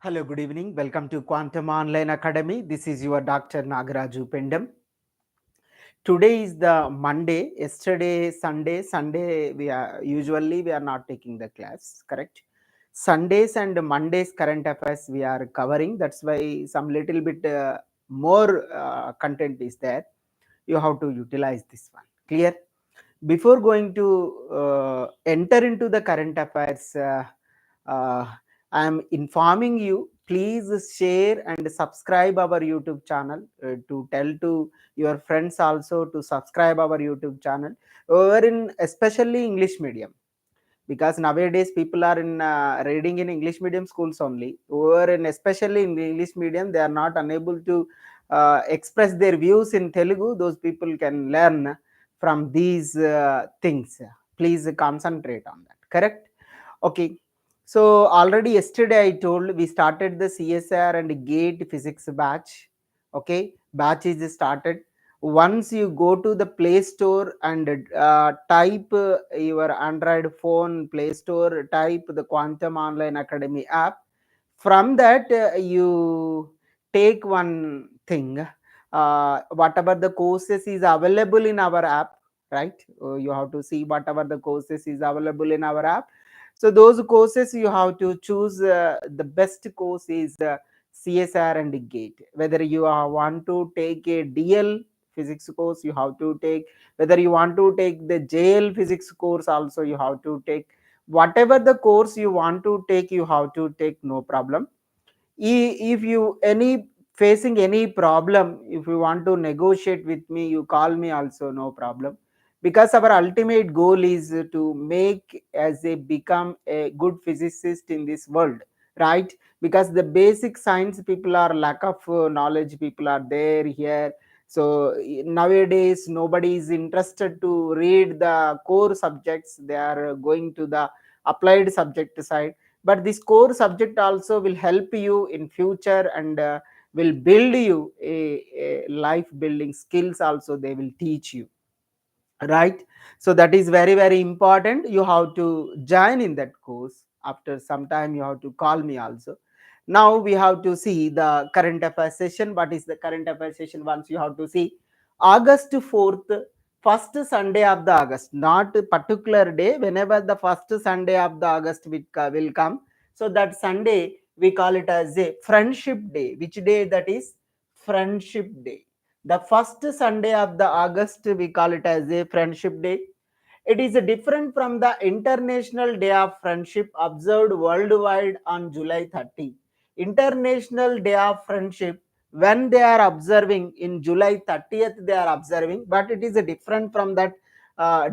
Hello, good evening. Welcome to Quantum Online Academy. This is your Dr. Nagaraju Pendam. Today is the Monday. Yesterday, Sunday we are not taking the class, correct? Sundays and Mondays current affairs we are covering. That's why some little bit more content is there. You have to utilize this one. Clear? Before going to enter into the current affairs, uh, I am informing you, please share and subscribe our YouTube channel, to tell to your friends also to subscribe our YouTube channel. Over in especially English medium, because nowadays people are in reading in English medium schools only. Over in especially in the English medium, they are not unable to express their views in Telugu. Those people can learn from these things. Please concentrate on that. Correct? Okay. So already yesterday I told we started the CSR and GATE physics batch. Okay, batch is started. Once you go to the Play Store and type your Android phone Play Store, type the Quantum Online Academy app. From that you take one thing, whatever the courses is available in our app, right? You have to see whatever the courses is available in our app. So those courses you have to choose. The best course is CSR and GATE. Whether you want to take a DL physics course, you have to take. Whether you want to take the JL physics course also, you have to take. Whatever the course you want to take, you have to take, no problem. If you any facing any problem, if you want to negotiate with me, you call me also, no problem. Because our ultimate goal is to make as a become a good physicist in this world, right? Because the basic science people are lack of knowledge, people are there here. So nowadays nobody is interested to read the core subjects, they are going to the applied subject side. But this core subject also will help you in future, and will build you a life building skills also, they will teach you, right? So that is very very important. You have to join in that course. After some time you have to call me also. Now we have to see the current affairs session. What is the current affairs session? Once you have to see August 4th, first Sunday of the August, not a particular day, whenever the first Sunday of the August will come. So that Sunday we call it as a friendship day. Which day that is? Friendship day. The first Sunday of the August, we call it as a friendship day. It is different from the International Day of Friendship observed worldwide on July 30. International Day of Friendship, when they are observing in July 30th, they are observing, but it is different from that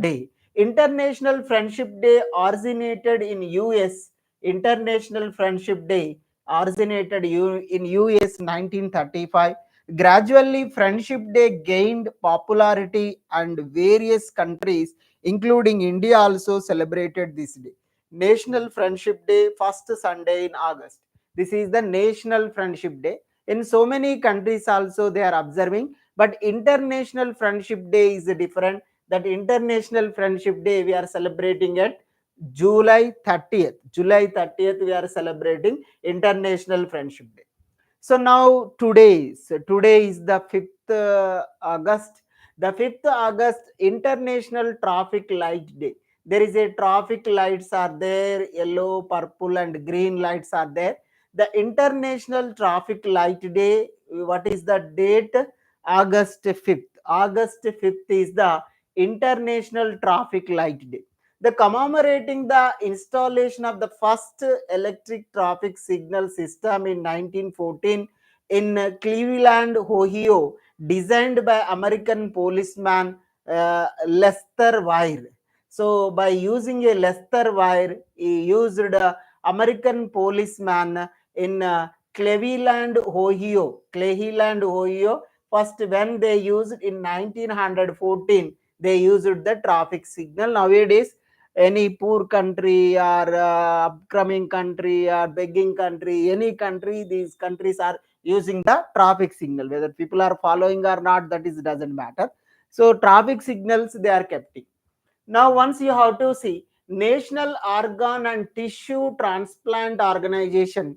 day. International Friendship Day originated in US. International Friendship Day originated in US 1935. Gradually, Friendship Day gained popularity, and various countries, including India, also celebrated this day. National Friendship Day, first Sunday in August. This is the National Friendship Day. In so many countries also they are observing, but International Friendship Day is different. That International Friendship Day we are celebrating at July 30th. July 30th we are celebrating International Friendship Day. So now today is the 5th August. The 5th August, International Traffic Light Day. There is a traffic lights are there, yellow, purple and green lights are there. The International Traffic Light Day, what is the date? August 5th. August 5th is the International Traffic Light Day. The commemorating the installation of the first electric traffic signal system in 1914 in Cleveland, Ohio, designed by American policeman Lester Wire. So by using a Lester Wire, he used American policeman in Cleveland, Ohio. Cleveland, Ohio. First, when they used in 1914, they used the traffic signal. Nowadays, any poor country or upcoming country or begging country, any country, these countries are using the traffic signal. Whether people are following or not, that is doesn't matter. So traffic signals they are kept. Now once you have to see National Organ and Tissue Transplant Organization.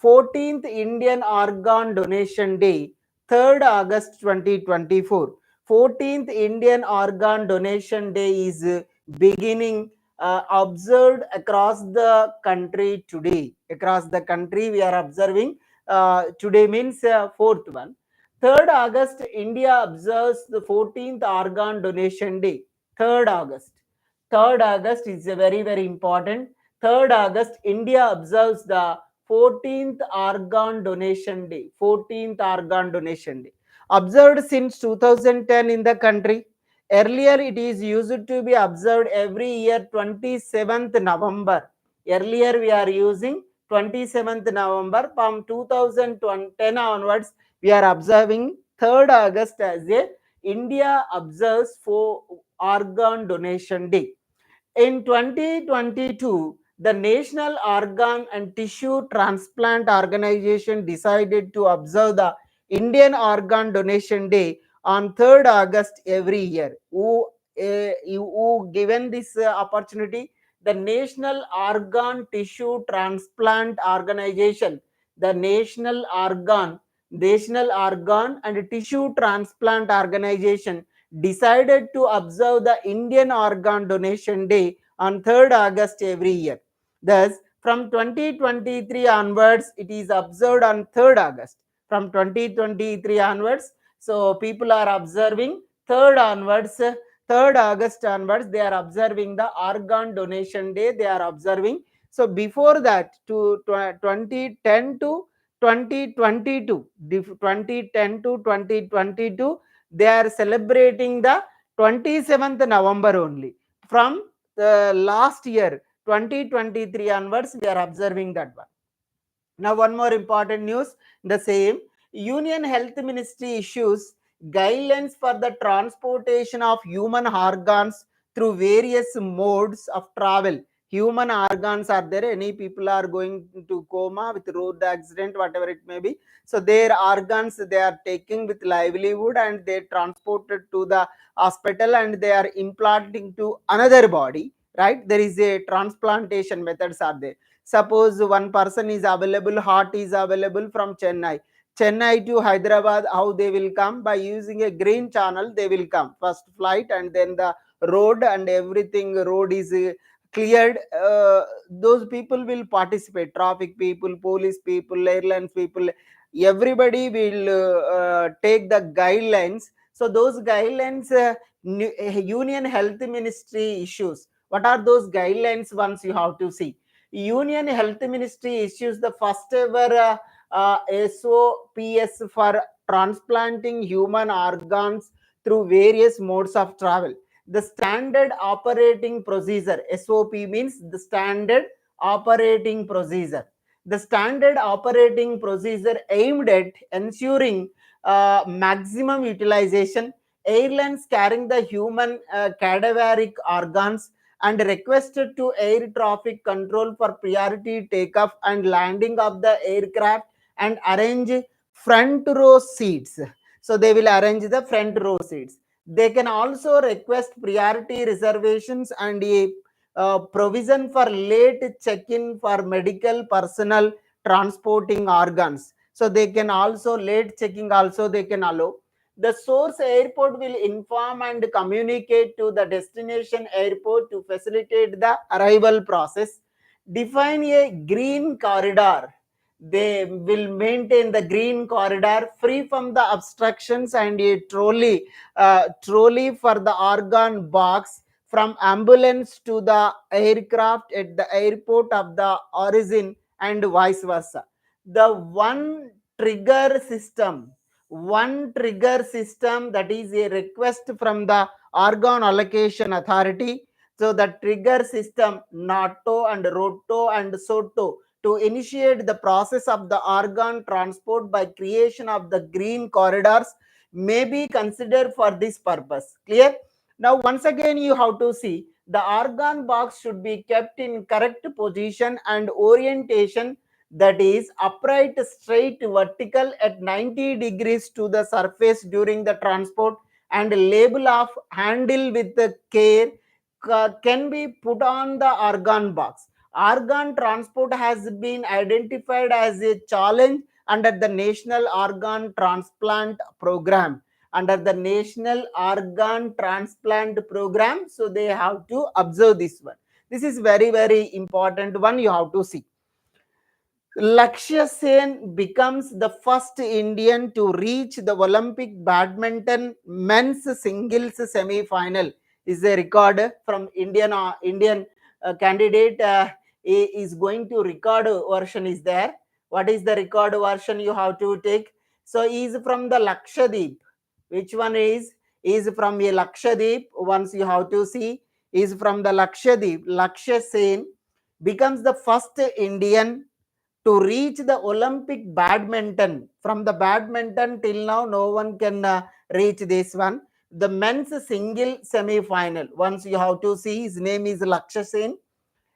14th Indian Organ Donation Day, 3rd August 2024. 14th Indian Organ Donation Day is beginning observed across the country today. Across the country, we are observing today means fourth one. 3rd August, India observes the 14th Organ Donation Day. 3rd August. 3rd August is a very, very important. 3rd August, India observes the 14th Organ Donation Day. 14th Organ Donation Day. Observed since 2010 in the country. Earlier, it is used to be observed every year 27th November. Earlier, we are using 27th November. From 2010 onwards, we are observing 3rd August as a India observes for organ donation day. In 2022, the National Organ and Tissue Transplant Organization decided to observe the Indian Organ Donation Day on 3rd August every year. Who given this opportunity? The National Organ Tissue Transplant Organization, the National Organ and Tissue Transplant Organization decided to observe the Indian Organ Donation Day on 3rd August every year. Thus, from 2023 onwards, it is observed on 3rd August. From 2023 onwards, so people are observing 3rd onwards, 3rd August onwards, they are observing the Organ Donation Day. They are observing. So before that, to 2010 to 2022, 2010 to 2022, they are celebrating the 27th November only. From the last year 2023 onwards, we are observing that one. Now, one more important news, the same. Union Health Ministry issues guidelines for the transportation of human organs through various modes of travel. Human organs are there, any people are going to coma with road accident, whatever it may be. So their organs they are taking with livelihood and they transported to the hospital and they are implanting to another body, right? There is a transplantation methods are there. Suppose one person is available, heart is available from Chennai to Hyderabad. How they will come? By using a green channel, they will come. First flight and then the road and everything. Road is cleared. Those people will participate. Traffic people, police people, airlines people. Everybody will take the guidelines. So those guidelines, Union Health Ministry issues. What are those guidelines? Once you have to see. Union Health Ministry issues the first ever SOPs for transplanting human organs through various modes of travel. The standard operating procedure, SOP means the standard operating procedure. The standard operating procedure aimed at ensuring maximum utilization. Airlines carrying the human cadaveric organs and requested to air traffic control for priority takeoff and landing of the aircraft and arrange front row seats. So they will arrange the front row seats. They can also request priority reservations and a provision for late check-in for medical personnel transporting organs. So they can also late checking also they can allow. The source airport will inform and communicate to the destination airport to facilitate the arrival process. Define a green corridor. They will maintain the green corridor free from the obstructions and a trolley for the organ box from ambulance to the aircraft at the airport of the origin and vice versa. The one trigger system, that is a request from the organ allocation authority. So the trigger system nato and roto and soto to initiate the process of the organ transport by creation of the green corridors may be considered for this purpose. Clear? Now once again you have to see the organ box should be kept in correct position and orientation, that is upright, straight, vertical at 90 degrees to the surface during the transport, and label of handle with the care can be put on the organ box. Organ transport has been identified as a challenge under the National Organ Transplant Program. Under the National Organ Transplant Program, so they have to observe this one. This is very, very important one you have to see. Lakshya Sen becomes the first Indian to reach the Olympic badminton men's singles semi-final. Is a record from Indian candidate is going to record version is there. What is the record version you have to take? So he is from the Lakshadweep. Which one is? Is from a Lakshadweep. Once you have to see, is from the Lakshadweep. Lakshya Sen becomes the first Indian to reach the Olympic badminton. From the badminton till now, no one can reach this one. The men's single semi-final. Once you have to see, his name is Lakshya Sen,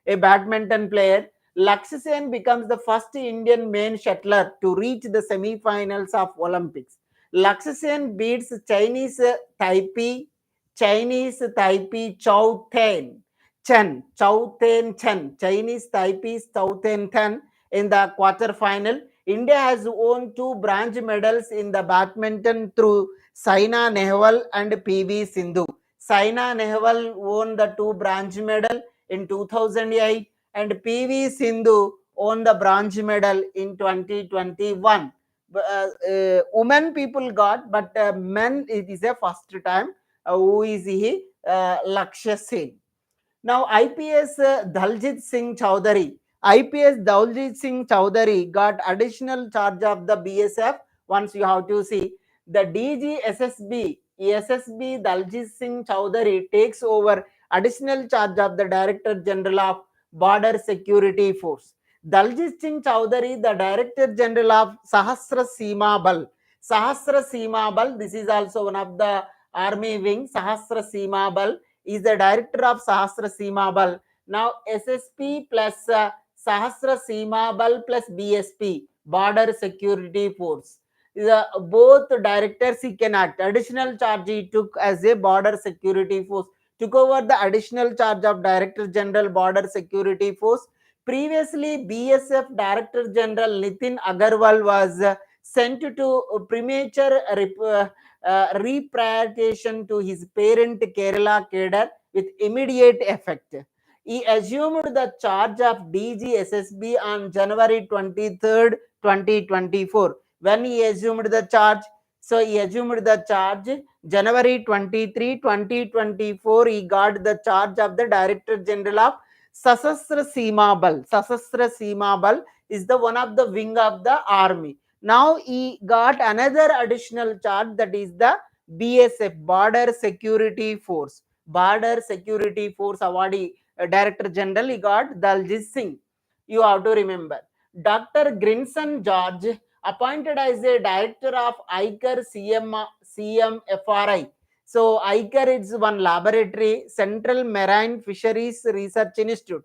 a badminton player. Lakshya Sen becomes the first Indian main shuttler to reach the semi-finals of Olympics. Lakshya Sen beats Chinese Taipei Chao Ten Chen, Chinese Taipei's Chao Ten Chen in the quarter final. India has won 2 bronze medals in the badminton through Saina Nehwal and PV Sindhu. Saina Nehwal won the 2 bronze medal in 2008 and PV Sindhu won the bronze medal in 2021. Women people got, but men it is a first time. Who is he? Lakshya Sen. Now, IPS Daljit Singh Chawdhary. IPS Daljit Singh Chawdhary got additional charge of the BSF. Once you have to see, the DG SSB Daljit Singh Chawdhary takes over additional charge of the Director General of Border Security Force. Daljit Singh Chawdhary, the Director General of Sahasra Seema Bal. Sahasra Seema Bal, this is also one of the army wing. Sahasra Seema Bal is the director of Sahasra Seema Bal. Now SSP plus Sahasra Seema Bal plus BSP, Border Security Force. Both directors he can act. Additional charge he took as a Border Security Force. Took over the additional charge of Director General Border Security Force. Previously, BSF Director General Nitin Agarwal was sent to premature repatriation to his parent Kerala cadre with immediate effect. He assumed the charge of DG-SSB on January 23rd, 2024. When he assumed the charge, so he assumed the charge January 23, 2024. He got the charge of the Director General of Sasastra Seema Bal. Sasastra Seema Bal is the one of the wing of the army. Now he got another additional charge, that is the BSF, Border Security Force. Border Security Force awardee, Director General, he got Daljit Singh. You have to remember. Dr. Grinson George, appointed as a director of ICAR-CMFRI. So ICAR is one laboratory, Central Marine Fisheries Research Institute.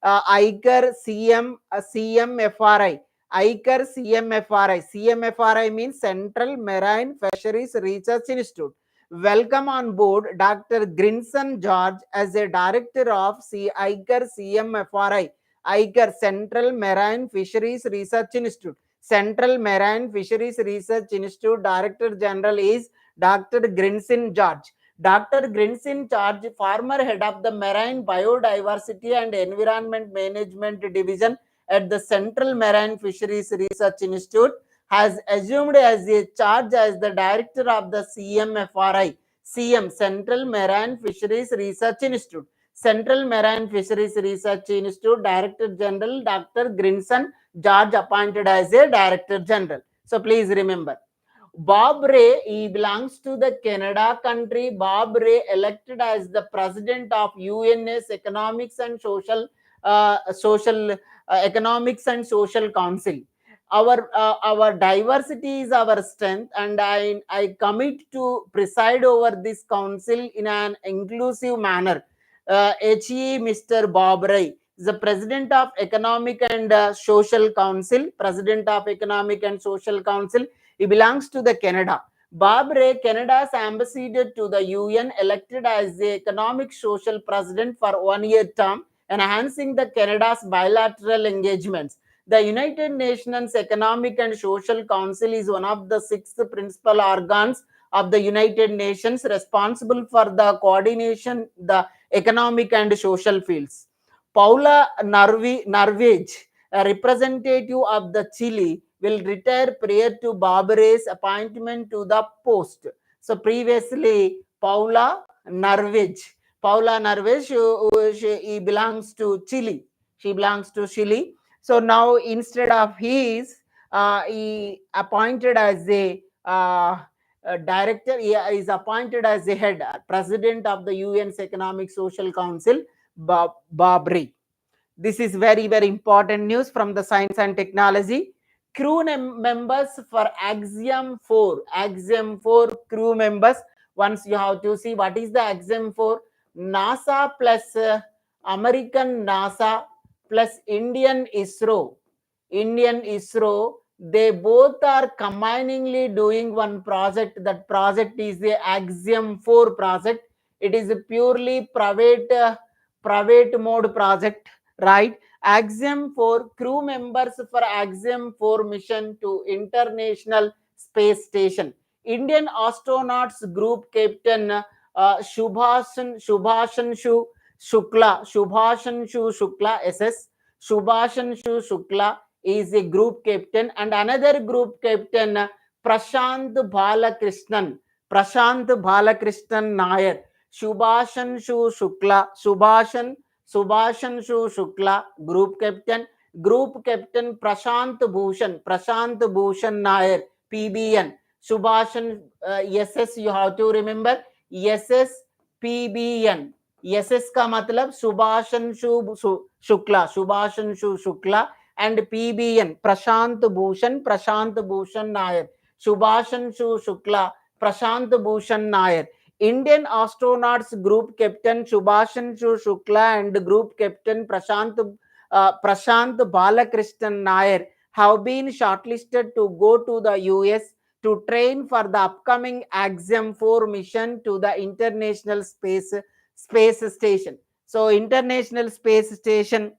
ICAR-CMFRI. ICAR-CMFRI. CMFRI means Central Marine Fisheries Research Institute. Welcome on board Dr. Grinson George as a director of ICAR-CMFRI. ICAR, Central Marine Fisheries Research Institute. Central Marine Fisheries Research Institute Director General is Dr. Grinson George. Dr. Grinson George, former head of the Marine Biodiversity and Environment Management Division at the Central Marine Fisheries Research Institute, has assumed as a charge as the director of the CMFRI, Central Marine Fisheries Research Institute. Central Marine Fisheries Research Institute Director General Dr. Grinson George appointed as a Director General. So please remember. Bob Ray, he belongs to the Canada country. Bob Ray elected as the president of UNS Economics and Economics and Social Council. Our diversity is our strength, and I commit to preside over this council in an inclusive manner. HE Mr. Bob Ray is the president of Economic and Social Council. President of Economic and Social Council. He belongs to the Canada. Bob Ray, Canada's ambassador to the UN, elected as the Economic Social President for 1 year term. enhancing the Canada's bilateral engagements. The United Nations Economic and Social Council is one of the 6 principal organs of the United Nations responsible for the coordination the economic and social fields. Paula Narvaj, a representative of the Chile, will retire prior to Barbar's appointment to the post. So previously, Paula Narvaj, she belongs to Chile. She belongs to Chile. So now instead of he appointed as a director, he is appointed as the head, president of the UN's Economic Social Council, Barbary. This is very, very important news from the science and technology. Crew members for Axiom 4. Axiom 4 crew members. Once you have to see what is the Axiom 4. NASA plus American NASA plus Indian ISRO. They both are combiningly doing one project. That project is the Axiom 4 project. It is a purely private mode project, right? Axiom 4 crew members for Axiom 4 mission to International Space Station. Indian astronauts group captain Shubhanshu Shukla SS. Shubhanshu Shukla is a group captain, and another group captain Prasanth Balakrishnan Nair. Shubhanshu Shukla, group captain. Group captain Prasanth Bhushan Nair, PBN. Shubhashan SS, you have to remember, SS PBN. SS का मतलब Shubhanshu Shukla and PBN Prasanth Bhushan Nair. Shubhanshu Shukla, Prasanth Bhushan Nair. Indian astronauts group captain Shubhanshu Shukla and group captain Prasanth Balakrishnan Nair have been shortlisted to go to the US to train for the upcoming Axiom 4 mission to the International Space Station. So, International Space Station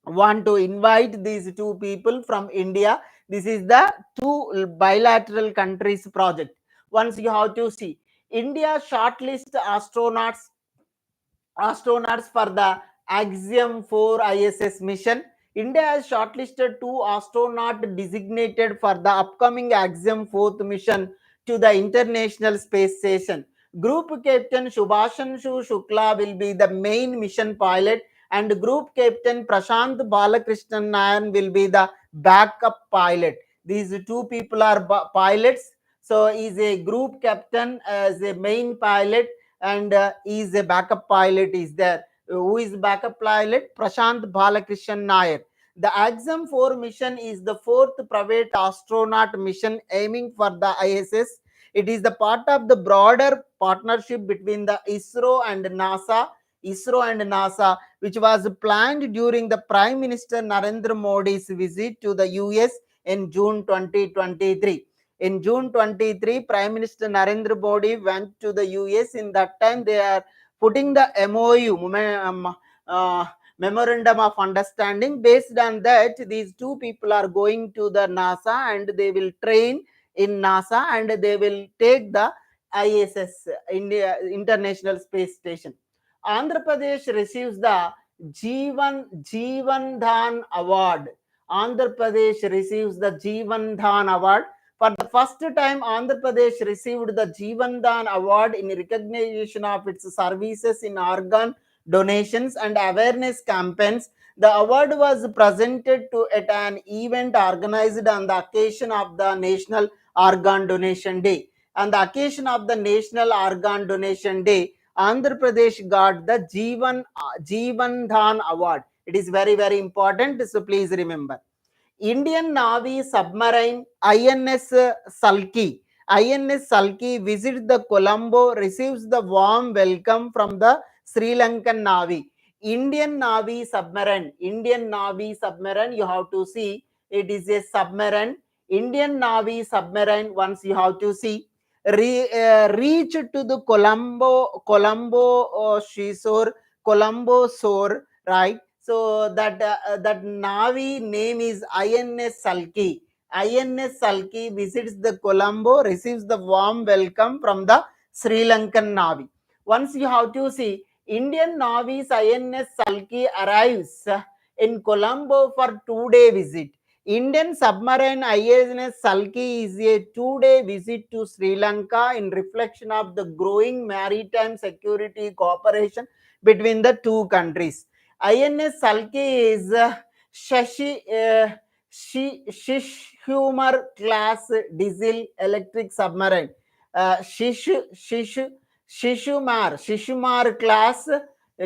want to invite these two people from India. This is the two bilateral countries project. Once you have to see, India shortlist astronauts for the Axiom 4 ISS mission. India has shortlisted 2 astronauts designated for the upcoming Axiom 4th mission to the International Space Station. Group Captain Shubhanshu Shukla will be the main mission pilot, and Group Captain Prasanth Balakrishnan Nair will be the backup pilot. These two people are pilots. So, is a group captain as a main pilot, and is a backup pilot is there. Who is backup pilot? Prasanth Balakrishnan Nair. The Axiom 4 mission is the 4th private astronaut mission aiming for the ISS. It is the part of the broader partnership between the ISRO and NASA, which was planned during the Prime Minister Narendra Modi's visit to the US in June 2023. In June 23, Prime Minister Narendra Modi went to the US. In that time, they are putting the MOU, Memorandum of Understanding. Based on that, these two people are going to the NASA and they will train in NASA and they will take the ISS, International Space Station. Andhra Pradesh receives the Jeevandan Award. Andhra Pradesh receives the Jeevandan Award. For the first time, Andhra Pradesh received the Jeevandan Award in recognition of its services in organ donations and awareness campaigns. The award was presented at an event organized on the occasion of the National Organ Donation Day. On the occasion of the National Organ Donation Day, Andhra Pradesh got the Jeevandan Award. It is very, very important, so please remember. Indian Navy submarine INS Shalki visits the Colombo, receives the warm welcome from the Sri Lankan Navy. Indian Navy submarine, you have to see, it is a submarine. Indian Navy submarine, once you have to see, reach to the Colombo shore, right? So that Navy name is INS Shalki. INS Shalki visits the Colombo, receives the warm welcome from the Sri Lankan Navy. Once you have to see, Indian Navy's INS Shalki arrives in Colombo for 2-day visit. Indian submarine INS Shalki is a 2-day visit to Sri Lanka in reflection of the growing maritime security cooperation between the two countries. INS Shalki is Shishumar class diesel electric submarine. Shishumar class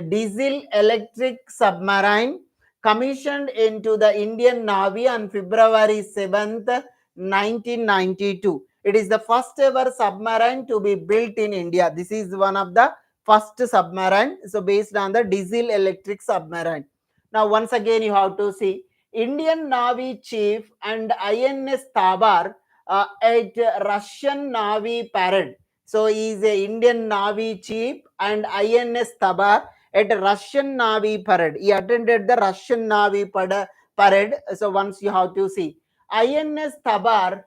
diesel electric submarine commissioned into the Indian Navy on February 7th, 1992. It is the first ever submarine to be built in India. This is one of the first submarine, so based on the diesel electric submarine. Now once again you have to see Indian Navy chief and INS Tabar at Russian Navy parade. So he is a Indian Navy chief and INS Tabar at Russian Navy parade. He attended the Russian Navy parade. So once you have to see INS Tabar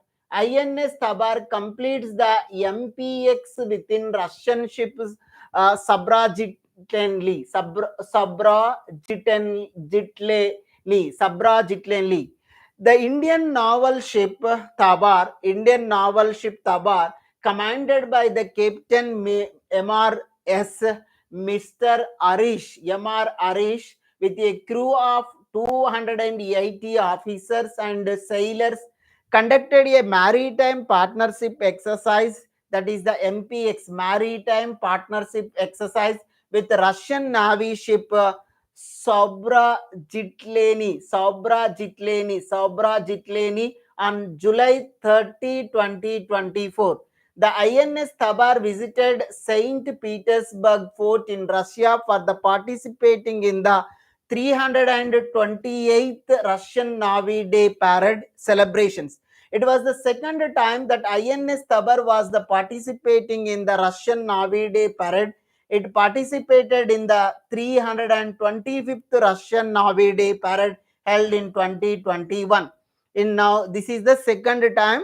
completes the MPX within Russian ships Soobrazitelny. The Indian naval ship Tabar, commanded by the Captain MRS Mr. Arish, with a crew of 280 officers and sailors, conducted a maritime partnership exercise, that is the MPX, maritime partnership exercise, with Russian Navy ship Soobrazitelny on July 30, 2024. The INS Tabar visited St. Petersburg Fort in Russia for the participating in the 328th Russian Navy Day Parade celebrations. It was the second time that INS Tabar was the participating in the Russian Navy Day Parade. It participated in the 325th Russian Navy Day Parade held in 2021. In now, this is the second time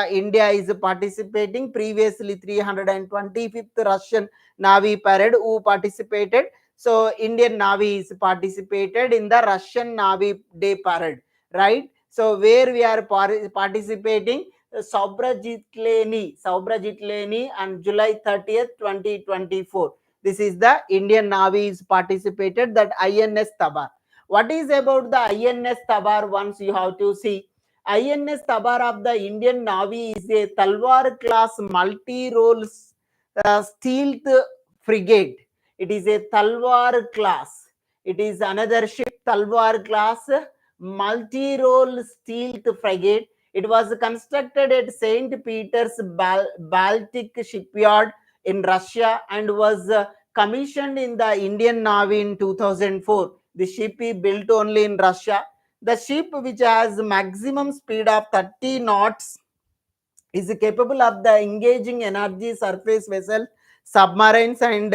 India is participating. Previously, 325th Russian Navy Parade who participated. So Indian Navy is participated in the Russian Navy Day Parade, right? So where we are participating, Soobrazitelny on July 30th, 2024. This is the Indian Navy is participated, that INS Tabar. What is about the INS Tabar? Once you have to see, INS Tabar of the Indian Navy is a Talwar class multi-role stealth frigate. It is a Talwar class. It is another ship, Talwar class multi-role stealth frigate. It was constructed at St. Peter's Baltic shipyard in Russia and was commissioned in the Indian Navy in 2004. The ship is built only in Russia. The ship, which has maximum speed of 30 knots, is capable of the engaging energy surface vessels, submarines, and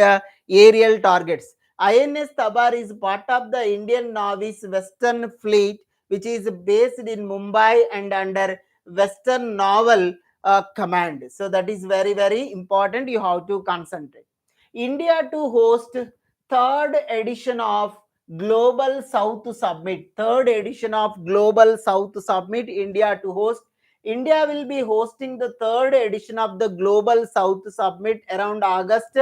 aerial targets. INS Tabar is part of the Indian Navy's Western Fleet, which is based in Mumbai and under Western Naval Command. So that is very, very important. You have to concentrate. India to host third edition of Global South Summit. Third edition of Global South Summit. India to host. India will be hosting the third edition of the Global South Summit around August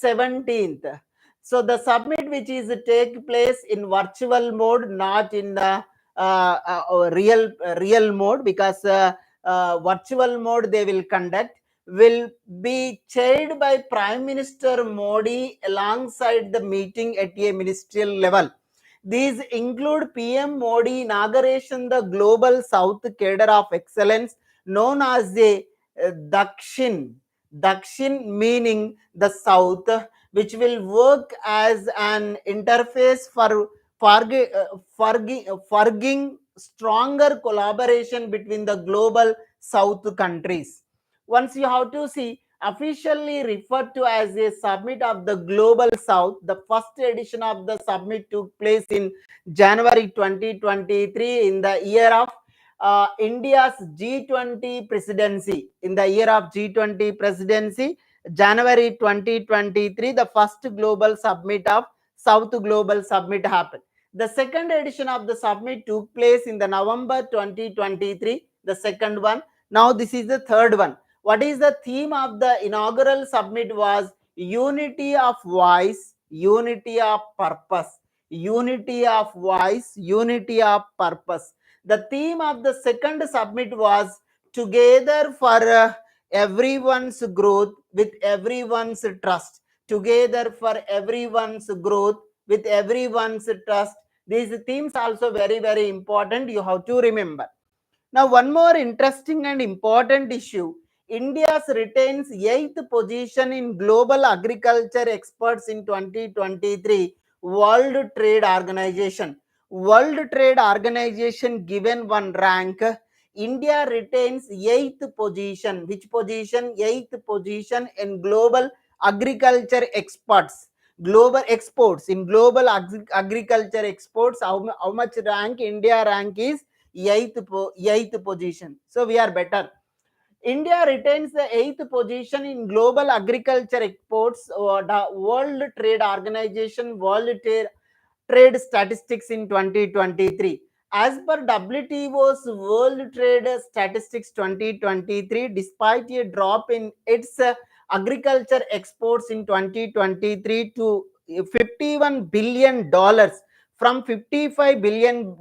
17th. So the summit, which is take place in virtual mode, not in the real mode, because virtual mode they will conduct, will be chaired by Prime Minister Modi alongside the meeting at a ministerial level. These include PM Modi inauguration the Global South Cadre of Excellence, known as the Dakshin. Dakshin meaning the South, which will work as an interface for forging stronger collaboration between the global South countries. Once you have to see, officially referred to as a summit of the Global South. The first edition of the summit took place in January 2023 in the year of India's G20 presidency. In the year of G20 presidency, January 2023, the first global summit of South Global Summit happened. The second edition of the summit took place in the November 2023, the second one. Now this is the third one. What is the theme of the inaugural summit was unity of voice, unity of purpose. Unity of voice, unity of purpose. The theme of the second summit was together for everyone's growth with everyone's trust. Together for everyone's growth with everyone's trust. These themes also very, very important. You have to remember. Now, one more interesting and important issue. India retains 8th position in Global Agriculture Experts in 2023 World Trade Organization. World Trade Organization given one rank. India retains 8th position. Which position? 8th position in Global Agriculture Experts. Global exports. In Global Agriculture Exports, how much rank India rank is? Eighth position. So we are better. India retains the 8th position in global agriculture exports. The World Trade Organization World Trade Statistics in 2023. As per WTO's World Trade Statistics 2023, despite a drop in its agriculture exports in 2023 to $51 billion from $55 billion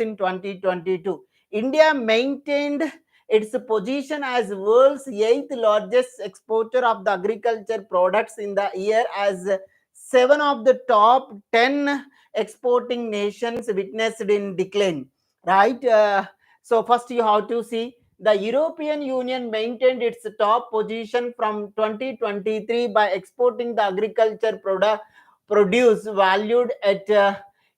in 2022, India maintained its position as world's 8th largest exporter of the agriculture products in the year, as 7 of the top 10 exporting nations witnessed in decline, right? So first you have to see the European Union maintained its top position from 2023 by exporting the agriculture produce valued at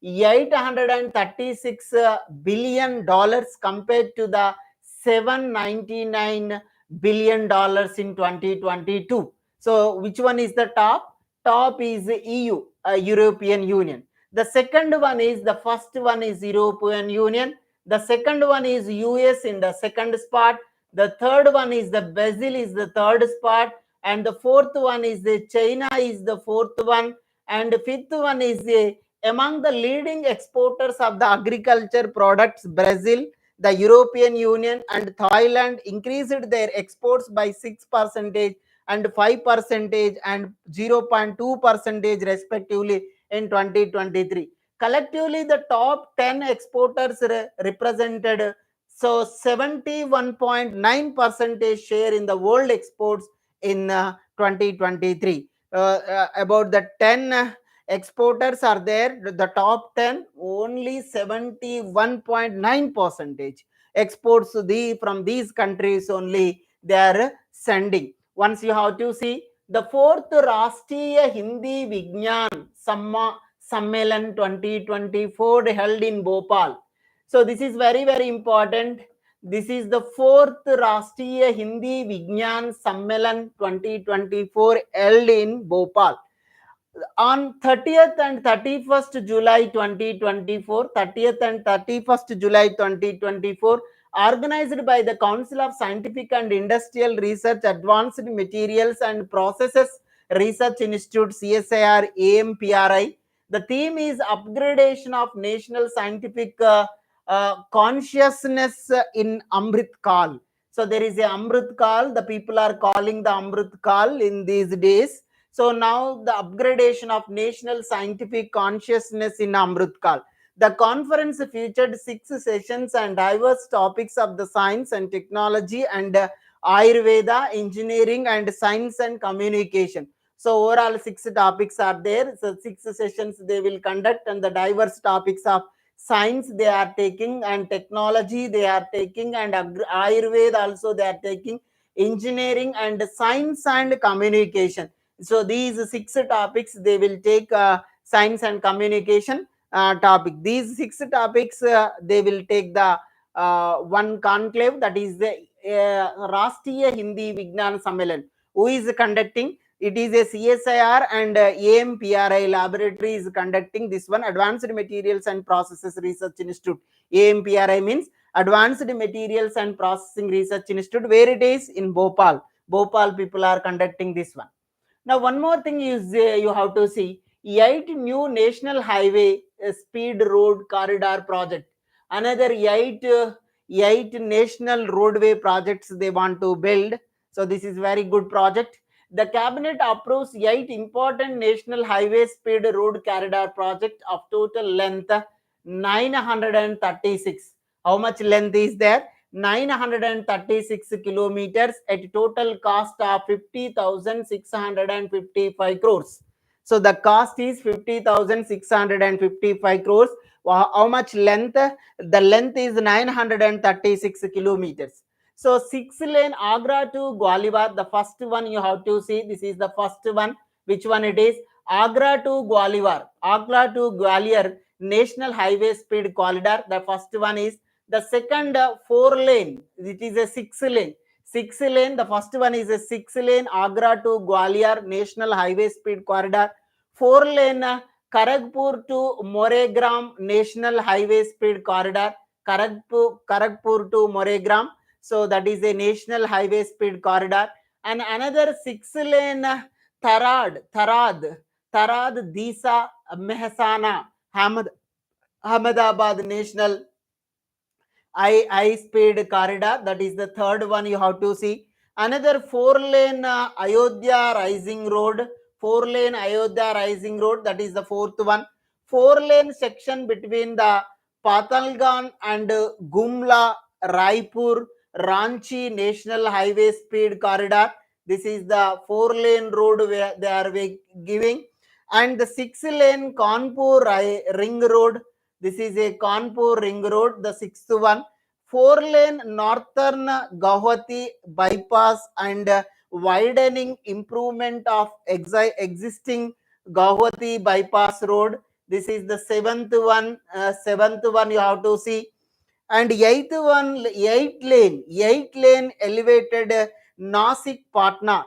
$836 billion compared to the $799 billion in 2022. So which one is the top? Top is EU, European Union. The second one is, the first one is European Union. The second one is US in the second spot. The third one is the Brazil is the third spot. And the fourth one is the China is the fourth one. And the fifth one is the, among the leading exporters of the agriculture products, Brazil, the European Union and Thailand increased their exports by 6% and 5% and 0.2% respectively in 2023. Collectively, the top 10 exporters represented 71.9% share in the world exports in 2023. About the 10 exporters are there, the top 10, only 71.9% exports from these countries only they are sending. Once you have to see the fourth Rashtriya Hindi Vignan Sammelan 2024 held in Bhopal. So this is very, very important. This is the fourth Rashtriya Hindi Vignan Sammelan 2024 held in Bhopal. On 30th and 31st July 2024, 30th and 31st July 2024, organized by the Council of Scientific and Industrial Research, Advanced Materials and Processes Research Institute, CSIR-AMPRI. The theme is upgradation of national scientific consciousness in Amrit Kal. So there is a Amrit Kal, the people are calling the Amrit Kal in these days. So now the upgradation of national scientific consciousness in Amrit Kal. The conference featured 6 sessions and diverse topics of the science and technology and Ayurveda, engineering and science and communication. So overall 6 topics are there. So 6 sessions they will conduct, and the diverse topics of science they are taking, and technology they are taking, and Ayurveda also they are taking, engineering and science and communication. So these 6 topics they will take science and communication topic. These 6 topics they will take the one conclave, that is the Rashtriya Hindi Vignan Sammelan. Who is conducting? It is a CSIR and AMPRI laboratory is conducting this one, Advanced Materials and Processes Research Institute. AMPRI means Advanced Materials and Processing Research Institute. Where it is? In Bhopal. Bhopal people are conducting this one. Now, one more thing is you have to see 8 new national highway speed road corridor project. Another 8 national roadway projects they want to build. So this is very good project. The cabinet approves 8 important national highway speed road corridor project of total length 936. How much length is there? 936 kilometers at total cost of 50,655 crores. So the cost is 50,655 crores. How much length? The length is 936 kilometers. So 6-lane Agra to Gwalior, the first one you have to see. This is the first one. Which one it is? Agra to Gwalior. Agra to Gwalior National Highway Speed Corridor. The first one is. The second 4-lane, it is a 6-lane. 6-lane, the first one is a 6-lane Agra to Gwalior National Highway Speed Corridor. 4-lane Kharagpur to Moregram National Highway Speed Corridor. Kharagpur to Moregram. So that is a National Highway Speed Corridor. And another 6-lane Tharad, Disa, Mehsana, Ahmedabad National high-speed corridor. That is the third one you have to see. Another 4-lane Ayodhya Rising Road. 4-lane Ayodhya Rising Road. That is the fourth one. 4-lane section between the Patalgan and Gumla, Raipur, Ranchi National Highway Speed Corridor. This is the 4-lane road where they are giving. And the 6-lane Kanpur Ring Road. This is a Kanpur Ring Road, the sixth one. 4-lane Northern Guwahati bypass and widening improvement of existing Guwahati bypass road. This is the seventh one. Seventh one you have to see. And eighth one, 8-lane elevated Nasik Patna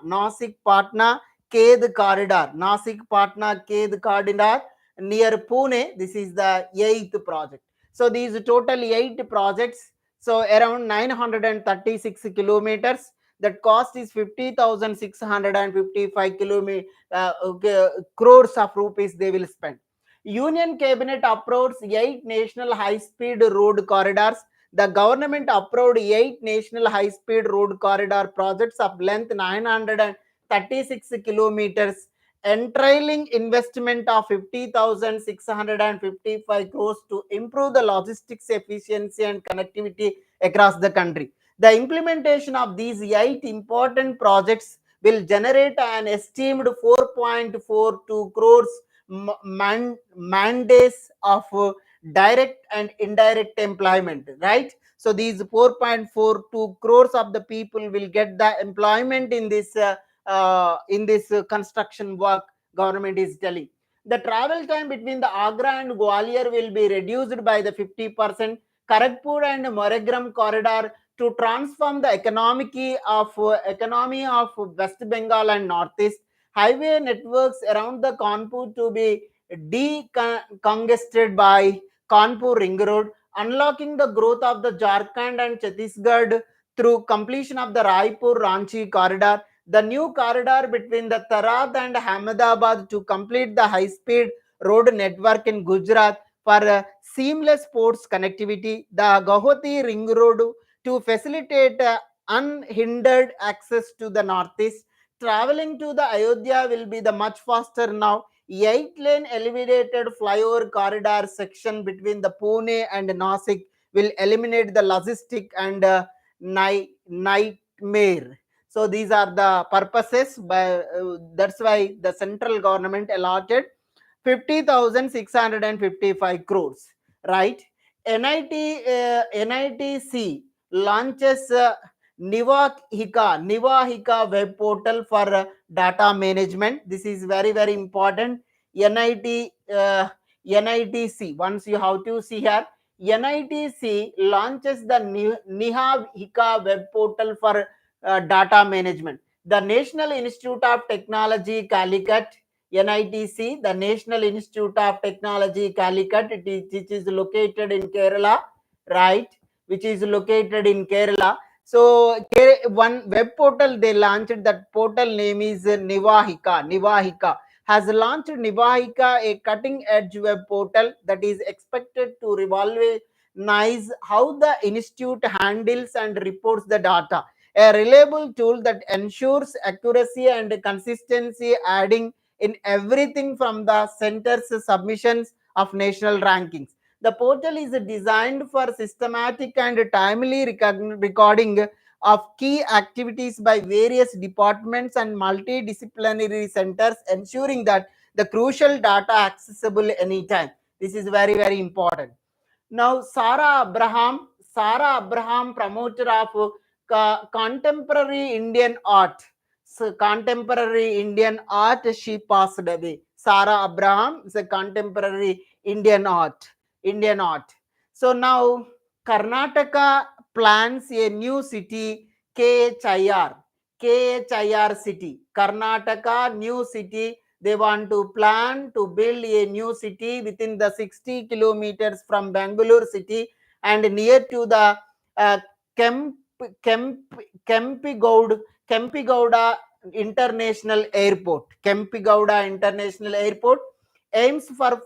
Khed corridor. Nasik Patna Khed corridor near Pune. This is the 8th project. So these total 8 projects. So around 936 kilometers. That cost is 50,655 crores of rupees they will spend. Union Cabinet approves 8 national high-speed road corridors. The government approved 8 national high-speed road corridor projects of length 936 kilometers, entailing investment of 50,655 crores to improve the logistics efficiency and connectivity across the country. The implementation of these 8 important projects will generate an esteemed 4.42 crores mandates of direct and indirect employment, right? So these 4.42 crores of the people will get the employment in this construction work government is telling. The travel time between the Agra and Gwalior will be reduced by the 50%. Kharagpur and Moregram corridor to transform the economy of West Bengal and Northeast. Highway networks around the Kanpur to be decongested by Kanpur Ring Road, unlocking the growth of the Jharkhand and Chhattisgarh through completion of the Raipur Ranchi corridor. The new corridor between the Tarat and Ahmedabad to complete the high-speed road network in Gujarat for seamless ports connectivity. The Guwahati Ring Road to facilitate unhindered access to the Northeast. Traveling to the Ayodhya will be the much faster now. 8-lane elevated flyover corridor section between the Pune and Nasik will eliminate the logistic and nightmare. So these are the purposes. That's why the central government allotted 50,655 crores, right? NITC launches Nivahika web portal for data management. This is very, very important. NITC, once you have to see here, NITC launches the Nivahika web portal for data management. The National Institute of Technology, Calicut, NITC, the National Institute of Technology, Calicut, which is located in Kerala, right? Which is located in Kerala. So one web portal they launched. That portal name is Nivahika. Nivahika has launched Nivahika, a cutting-edge web portal that is expected to revolutionize how the institute handles and reports the data. A reliable tool that ensures accuracy and consistency, adding in everything from the center's submissions of national rankings. The portal is designed for systematic and timely recording of key activities by various departments and multidisciplinary centers, ensuring that the crucial data accessible anytime. This is very, very important. Now, Sarah Abraham, promoter of contemporary Indian art. So, contemporary Indian art, she passed away. Sarah Abraham is a contemporary Indian art. Indian art. So now Karnataka plans a new city, KHIR. KHIR city. Karnataka new city. They want to plan to build a new city within the 60 kilometers from Bangalore city and near to the uh, Kemp, Kemp, Kempigowda International Airport. Kempigowda International Airport aims for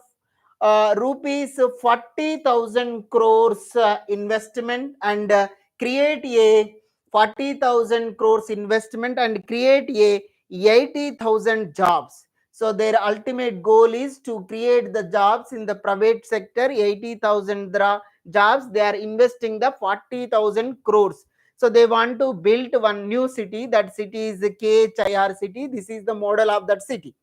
rupees 40,000 crores investment and create a 40,000 crores investment and create a 80,000 jobs. So their ultimate goal is to create the jobs in the private sector, 80,000 jobs. They are investing the 40,000 crores. So they want to build one new city. That city is the KHIR city. This is the model of that city.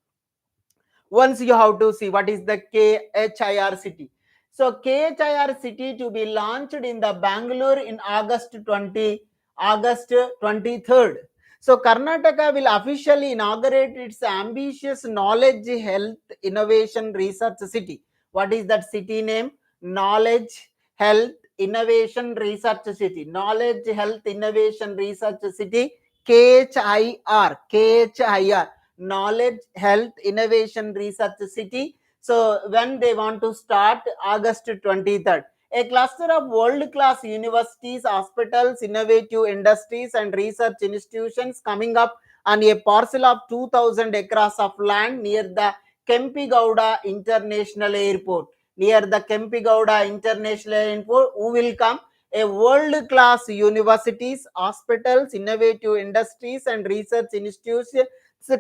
Once you have to see what is the KHIR city. So KHIR city to be launched in the Bangalore in August 23rd. So Karnataka will officially inaugurate its ambitious knowledge, health, innovation, research city. What is that city name? Knowledge, health, innovation, research city. Knowledge, health, innovation, research city. KHIR. KHIR. Knowledge, Health, Innovation, Research City. So when they want to start, August 23rd. A cluster of world-class universities, hospitals, innovative industries and research institutions coming up on a parcel of 2,000 acres of land near the Kempigowda International Airport. Near the Kempigowda International Airport, who will come? A world-class universities, hospitals, innovative industries and research institutions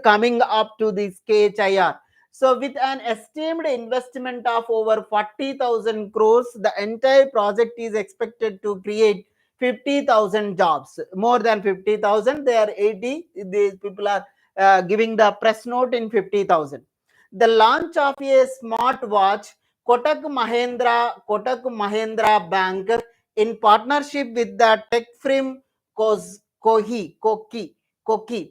coming up to this KHIR. So with an estimated investment of over 40,000 crores, the entire project is expected to create 50,000 jobs. More than 50,000, they are 80. These people are giving the press note in 50,000. The launch of a smartwatch, Kotak Mahindra Bank, in partnership with the tech firm Koki,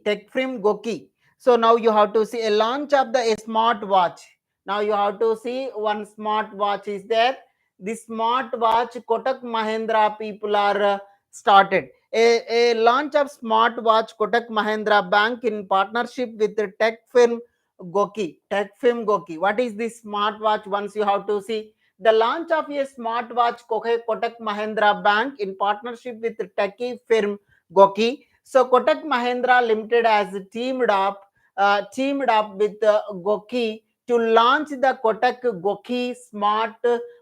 tech firm Goki. So now you have to see a launch of the smartwatch. Now you have to see one smartwatch is there. This smartwatch Kotak Mahindra people are started. A launch of smartwatch Kotak Mahindra Bank in partnership with the tech firm Goki. Tech firm Goki. What is this smartwatch? Once you have to see the launch of a smartwatch Kotak Mahindra Bank in partnership with the techie firm Goki. So Kotak Mahindra Limited has teamed up with Goki to launch the Kotak Goki Smart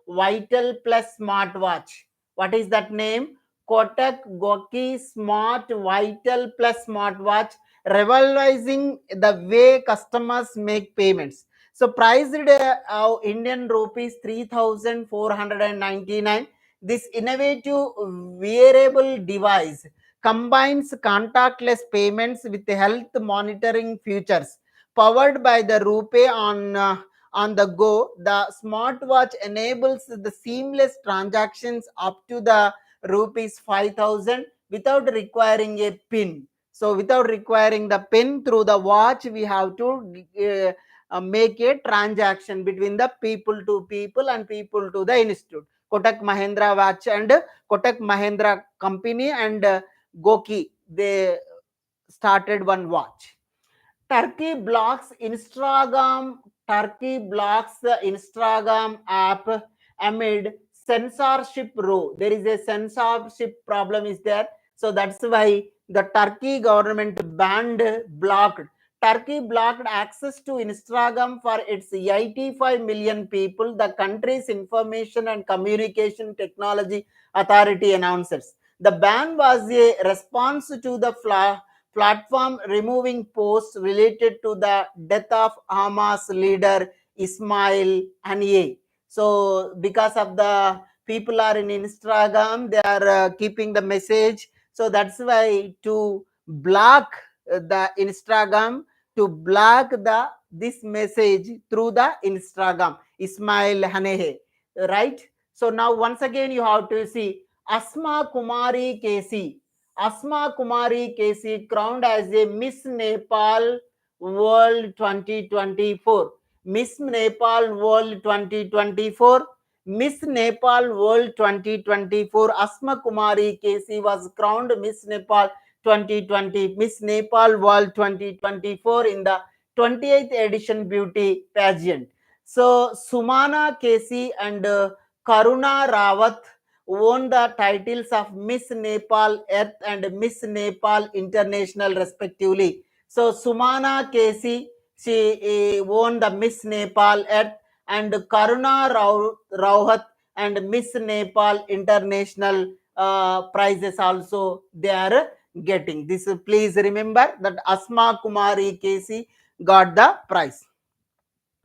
Vital Plus smartwatch. What is that name? Kotak Goki Smart Vital Plus smartwatch, revolutionizing the way customers make payments. So priced Indian rupees 3,499. This innovative wearable device combines contactless payments with health monitoring features. Powered by the RuPay on the go, the smartwatch enables the seamless transactions up to the rupees 5,000 without requiring a PIN. So without requiring the PIN through the watch, we have to make a transaction between the people to people and people to the institute. Kotak Mahindra watch and Kotak Mahindra company and Goki, they started one watch. Turkey blocks Instagram. Turkey blocks the Instagram app amid censorship row. There is a censorship problem is there. So that's why the Turkey government blocked. Turkey blocked access to Instagram for its 85 million people, the country's information and communication technology authority announces. The ban was a response to the platform removing posts related to the death of Hamas leader Ismail Haniyeh. So because of the people are in Instagram, they are keeping the message. So that's why to block the Instagram, to block the this message through the Instagram, Ismail Haniyeh, right? So now once again you have to see Asma Kumari KC. Asma Kumari KC crowned as a Miss Nepal World 2024. Miss Nepal World 2024. Miss Nepal World 2024. Asma Kumari KC was crowned Miss Nepal 2020. Miss Nepal World 2024 in the 28th edition beauty pageant. So Sumana KC and Karuna Rawat won the titles of Miss Nepal Earth and Miss Nepal International respectively. So Sumana KC, she won the Miss Nepal Earth, and Karuna Rawat and Miss Nepal International prizes also they are getting. This please remember that Asma Kumari KC got the prize.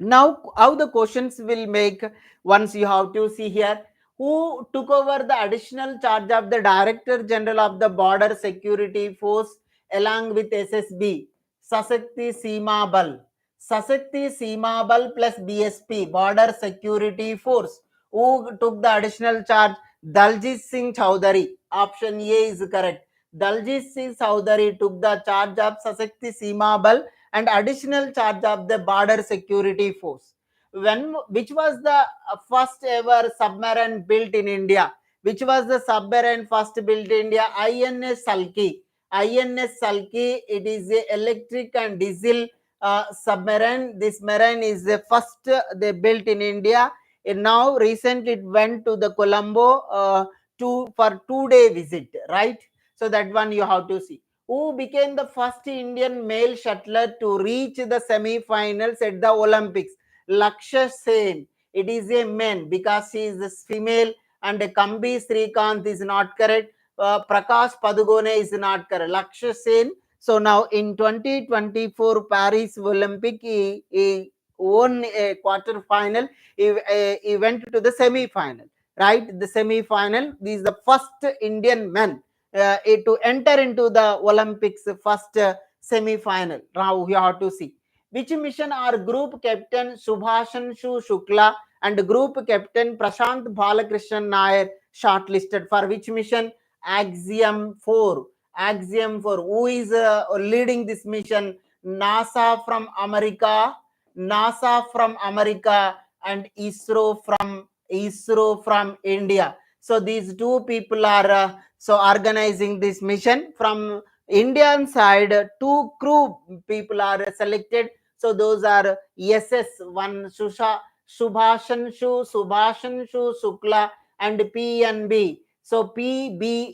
Now, how the questions will make, once you have to see here, who took over the additional charge of the Director General of the Border Security Force along with SSB, Sasakti Seema Bal. Sasakti Seema Bal plus BSP, Border Security Force. Who took the additional charge? Daljit Singh Chawdhary. Option A is correct. Daljit Singh Chawdhary took the charge of Sasakti Seema Bal and additional charge of the border security force. Which was the first ever submarine built in India? Which was the submarine first built in India? INS Shalki. INS Shalki, it is a electric and diesel submarine. This marine is the first they built in India. And now recently it went to the Colombo for 2-day visit, right? So that one you have to see. Who became the first Indian male shuttler to reach the semi-finals at the Olympics? Lakshya Sen. It is a man because he is a female, and Kambi Srikanth is not correct. Prakash Padugone is not correct. Lakshya Sen. So now in 2024 Paris Olympic, he won a quarter final. He went to the semi-final, right? The semi-final. This is the first Indian man to enter into the Olympics first semi-final. Now you have to see which mission are group captain Shubhanshu Shukla and group captain Prasanth Balakrishnan Nair shortlisted for which mission? Axiom 4. Axiom 4. Who is leading this mission? NASA from America, NASA from America, and ISRO from India. So these two people are so organizing this mission. From Indian side, 2 crew people are selected. So those are SS1 Shubhanshu Shukla and PNB. So PBN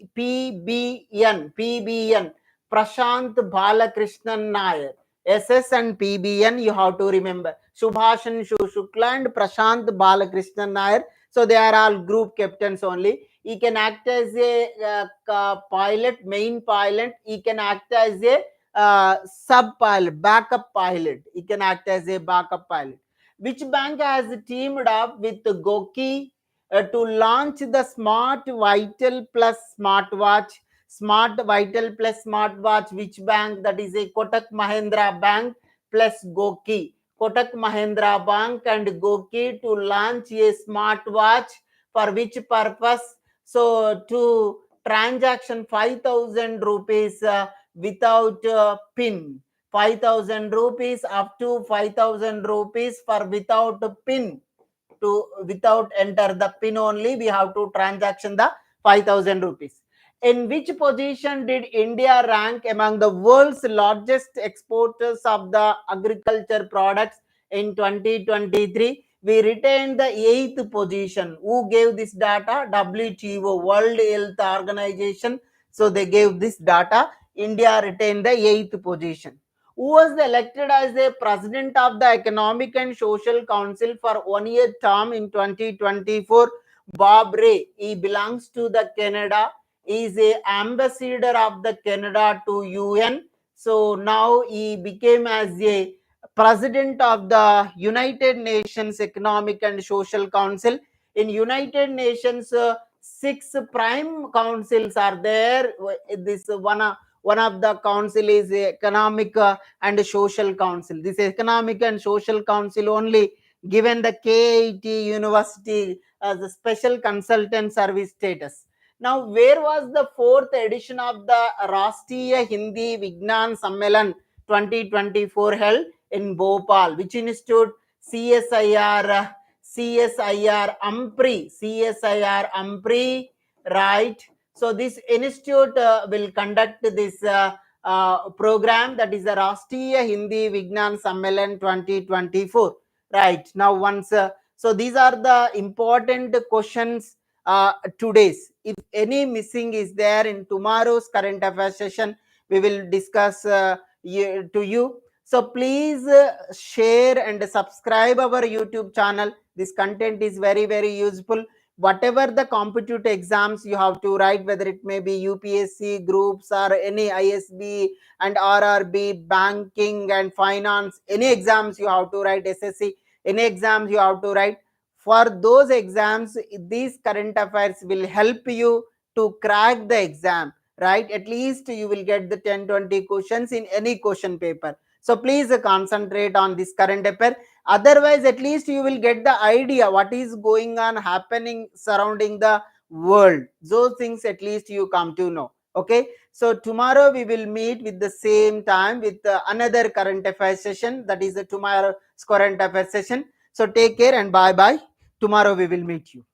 Prasanth Balakrishnan Nair. SS and PBN you have to remember. Shubhanshu Shukla and Prasanth Balakrishnan Nair. So they are all group captains only. He can act as a pilot, main pilot. He can act as a sub-pilot, backup pilot. He can act as a backup pilot. Which bank has teamed up with Goki to launch the Smart Vital Plus smartwatch? Smart Vital Plus smartwatch. Which bank? That is a Kotak Mahindra Bank plus Goki. Kotak Mahindra Bank and Goki to launch a smartwatch. For which purpose? So to transaction 5,000 rupees without pin. 5,000 rupees up to 5,000 rupees for without pin. To without enter the pin only we have to transaction the 5,000 rupees. In which position did India rank among the world's largest exporters of the agriculture products in 2023? We retained the 8th position. Who gave this data? WTO, World Health Organization. So they gave this data. India retained the 8th position. Who was elected as the president of the Economic and Social Council for 1 year term in 2024? Bob Ray. He belongs to the Canada, is a ambassador of the Canada to UN. So now he became as a president of the United Nations Economic and Social Council. In United Nations, 6 prime councils are there. This one of the council is Economic and Social Council. This Economic and Social Council only given the KIT University as a special consultant service status. Now, where was the 4th edition of the Rashtriya Hindi Vignan Sammelan 2024 held? In Bhopal. Which institute? CSIR, CSIR Ampri, right? So this institute will conduct this program, that is the Rashtriya Hindi Vignan Sammelan 2024. Right now, once so these are the important questions today's. If any missing is there in tomorrow's current affairs session, we will discuss to you. So please share and subscribe our YouTube channel. This content is very, very useful. Whatever the competitive exams you have to write, whether it may be UPSC groups or any ISB and RRB, banking and finance, any exams you have to write, SSC, any exams you have to write. For those exams, these current affairs will help you to crack the exam, right? At least you will get the 10-20 questions in any question paper. So please concentrate on this current affair. Otherwise, at least you will get the idea what is going on happening surrounding the world. Those things at least you come to know. Okay. So tomorrow we will meet with the same time with another current affairs session. That is tomorrow's current affairs session. So take care and bye bye. Tomorrow we will meet you.